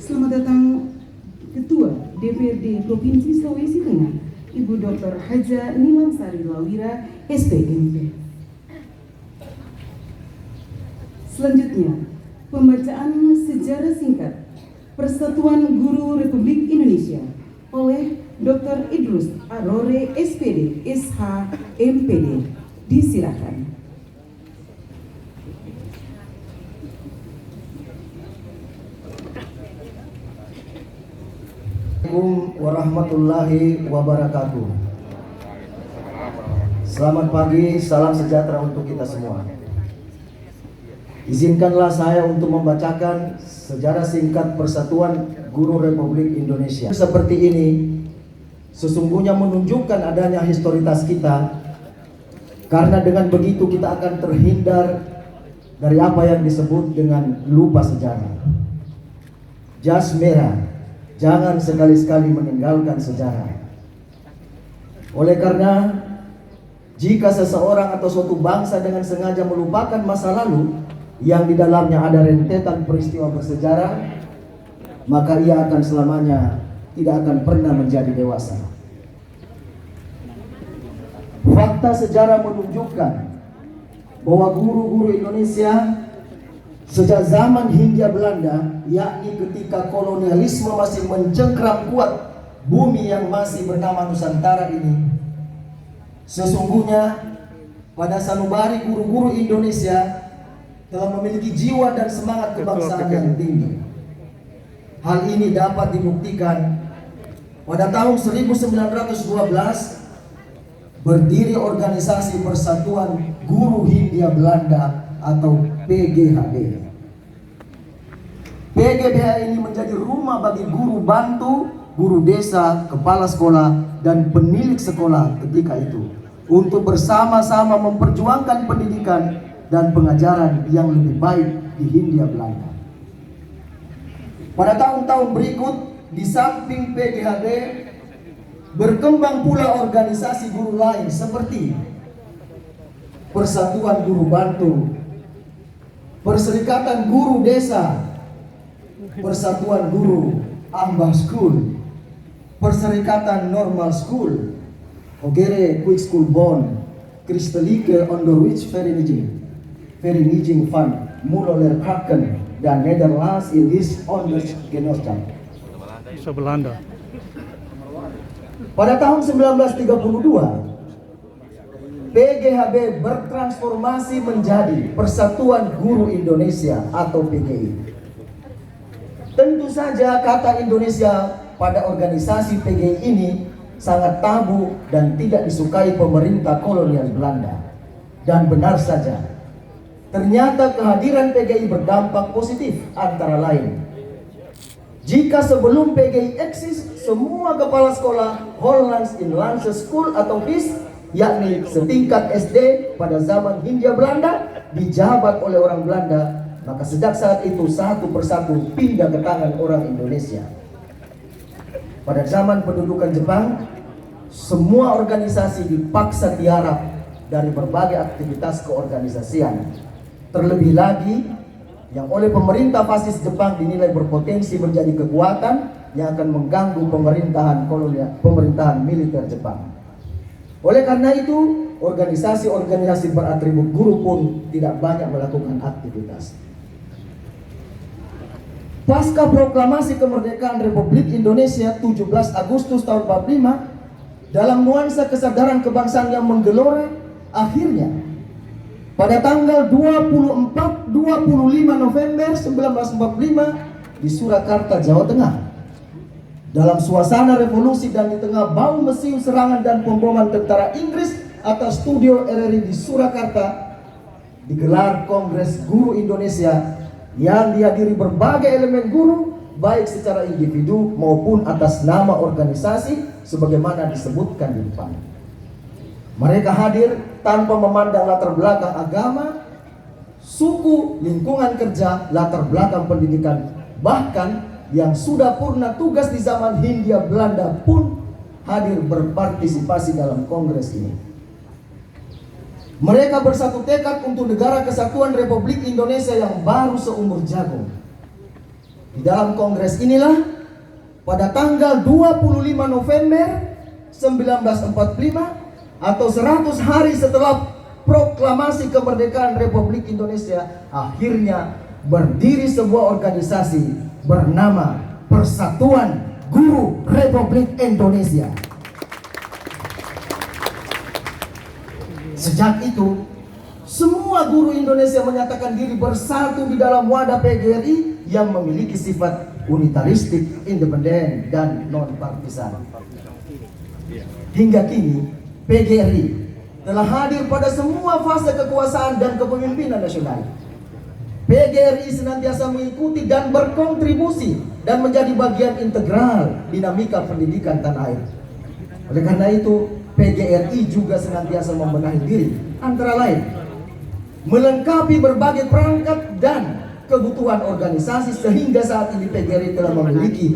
Selamat datang Ketua DPRD Provinsi Sulawesi Tengah, Ibu Dr. Haja Nilamsari Lawira, SPMP. Selanjutnya, pembacaan sejarah singkat Persatuan Guru Republik Indonesia oleh Dr. Idrus Arore, SPD, SH, MPD. Disilakan. Assalamualaikum warahmatullahi wabarakatuh. Selamat pagi, salam sejahtera untuk kita semua. Izinkanlah saya untuk membacakan sejarah singkat Persatuan Guru Republik Indonesia. Seperti ini sesungguhnya menunjukkan adanya historitas kita, karena dengan begitu kita akan terhindar dari apa yang disebut dengan lupa sejarah. Jas merah, jangan sekali-sekali meninggalkan sejarah. Oleh karena jika seseorang atau suatu bangsa dengan sengaja melupakan masa lalu yang di dalamnya ada rentetan peristiwa bersejarah, maka ia akan selamanya tidak akan pernah menjadi dewasa. Fakta sejarah menunjukkan bahwa guru-guru Indonesia sejak zaman Hindia Belanda, yakni ketika kolonialisme masih mencengkram kuat bumi yang masih bernama Nusantara ini, sesungguhnya pada sanubari guru-guru Indonesia telah memiliki jiwa dan semangat kebangsaan yang tinggi. Hal ini dapat dibuktikan pada tahun 1912 berdiri organisasi Persatuan Guru Hindia Belanda atau PGHB. PGBH ini menjadi rumah bagi guru bantu, guru desa, kepala sekolah, dan penilik sekolah ketika itu untuk bersama-sama memperjuangkan pendidikan dan pengajaran yang lebih baik di Hindia Belanda. Pada tahun-tahun berikut, di samping PGHB, berkembang pula organisasi guru lain seperti Persatuan Guru Bantu, Perserikatan Guru Desa, Persatuan Guru Ambah School, Perserikatan Normal School, Ogere Quick School Bond, Christelike Onderwijs Vereniging van Moederlerkrachten, dan Nederlands in this Onderwijsgenootschap. Belanda. Pada tahun 1932, PGHB bertransformasi menjadi Persatuan Guru Indonesia atau PGI. Tentu saja kata Indonesia pada organisasi PGI ini sangat tabu dan tidak disukai pemerintah kolonial Belanda. Dan benar saja, ternyata kehadiran PGI berdampak positif, antara lain. Jika sebelum PGI eksis, semua kepala sekolah Hollands Inlandse School atau HIS, yakni setingkat SD pada zaman Hindia Belanda, dijabat oleh orang Belanda, maka sejak saat itu satu persatu pindah ke tangan orang Indonesia. Pada zaman pendudukan Jepang, semua organisasi dipaksa tiarap dari berbagai aktivitas keorganisasian. Terlebih lagi, yang oleh pemerintah fasis Jepang dinilai berpotensi menjadi kekuatan yang akan mengganggu pemerintahan militer Jepang. Oleh karena itu, organisasi-organisasi beratribut guru pun tidak banyak melakukan aktivitas. Pasca proklamasi kemerdekaan Republik Indonesia 17 Agustus tahun 45, dalam nuansa kesadaran kebangsaan yang menggelora, akhirnya pada tanggal 24-25 November 1945 di Surakarta, Jawa Tengah, dalam suasana revolusi dan di tengah bau mesin serangan dan pemboman tentara Inggris atas studio RRI di Surakarta, digelar Kongres Guru Indonesia yang dihadiri berbagai elemen guru, baik secara individu maupun atas nama organisasi sebagaimana disebutkan di depan. Mereka hadir tanpa memandang latar belakang agama, suku, lingkungan kerja, latar belakang pendidikan, bahkan yang sudah purna tugas di zaman Hindia Belanda pun hadir berpartisipasi dalam kongres ini. Mereka bersatu tekad untuk negara kesatuan Republik Indonesia yang baru seumur jagung. Di dalam kongres inilah pada tanggal 25 November 1945 atau 100 hari setelah proklamasi kemerdekaan Republik Indonesia, akhirnya berdiri sebuah organisasi bernama Persatuan Guru Republik Indonesia. Sejak itu, semua guru Indonesia menyatakan diri bersatu di dalam wadah PGRI yang memiliki sifat unitaristik, independen, dan non-partisan. Hingga kini, PGRI telah hadir pada semua fase kekuasaan dan kepemimpinan nasional. PGRI senantiasa mengikuti dan berkontribusi dan menjadi bagian integral dinamika pendidikan tanah air. Oleh karena itu, PGRI juga senantiasa membenahi diri, antara lain melengkapi berbagai perangkat dan kebutuhan organisasi, sehingga saat ini PGRI telah memiliki